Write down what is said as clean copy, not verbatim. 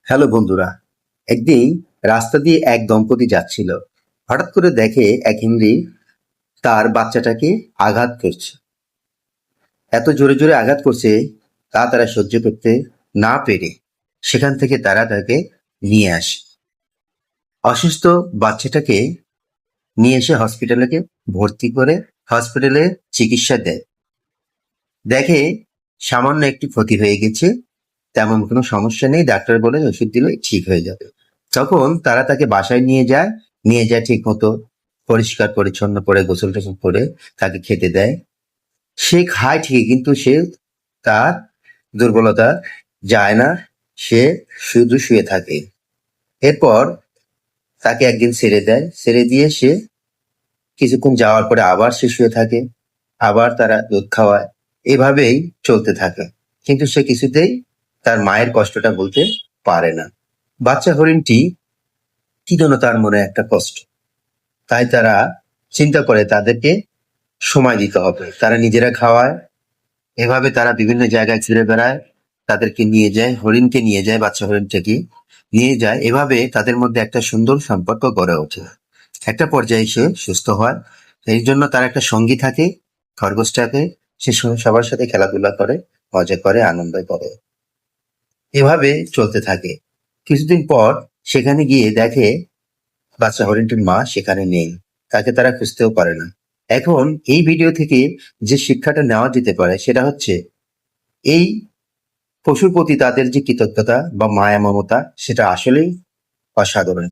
Hello বন্ধুরা, একদিন রাস্তা দিয়ে এক দম্পতি যাচ্ছিল। হঠাৎ করে দেখে এক হিমড়ি তার বাচ্চাটাকে আঘাত করছে। এত জোরে জোরে আঘাত করছে তা তারা সহ্য করতে না পেরে সেখান থেকে তারা তাকে নিয়ে আসে। অসুস্থ বাচ্চাটাকে নিয়ে এসে হসপিটালে ভর্তি করে হসপিটালে চিকিৎসা দেয়। দেখে সামান্য একটি ক্ষতি হয়ে গেছে, তেমন কোনো সমস্যা নেই। ডাক্তার বলে ওষুধ দিলে ঠিক হয়ে যাবে। তখন তারা তাকে বাসায় নিয়ে যায় ঠিক মতো পরিষ্কার পরিচ্ছন্ন করে গোসল টোসল করে তাকে খেতে দেয়। সে খায় ঠিকই, কিন্তু সে তার দুর্বলতা যায় না, সে শুধু শুয়ে থাকে। এরপর তাকে একদিন ছেড়ে দেয়, ছেড়ে দিয়ে সে কিছুক্ষণ যাওয়ার পরে আবার সে শুয়ে থাকে, আবার তারা দুধ খাওয়ায়। এভাবেই চলতে থাকে, কিন্তু সে কিছুতেই তার মায়ের কষ্টটা বলতে পারে না। বাচ্চা হরিণটি কি যেন তার মনে একটা কষ্ট, তাই তারা চিন্তা করে তাদেরকে সময় দিতে হবে। তারা নিজেরা খাওয়ায়, এভাবে তারা বিভিন্ন জায়গায় ঘুরে বেড়ায়, তাদেরকে নিয়ে যায়, হরিণকে নিয়ে যায়, বাচ্চা হরিণটাকে নিয়ে যায়। এভাবে তাদের মধ্যে একটা সুন্দর সম্পর্ক গড়ে ওঠে। একটা পর্যায়ে সে সুস্থ হয়। এই জন্য তার একটা সঙ্গী থাকে, খরগোশটাকে। সে সবার সাথে খেলাধুলা করে, মজা করে, আনন্দ করে। এভাবে চলতে থাকে। কিছুদিন পর সেখানে গিয়ে দেখে বাচ্চা হরিণটির মা সেখানে নেই। তাকে তারা খুঁজতেও পারে না। এখন এই ভিডিও থেকে যে শিক্ষাটা নেওয়া যেতে পারে সেটা হচ্ছে, এই পশুর প্রতি তাদের যে কৃতজ্ঞতা বা মায়া মমতা সেটা আসলেই অসাধারণ।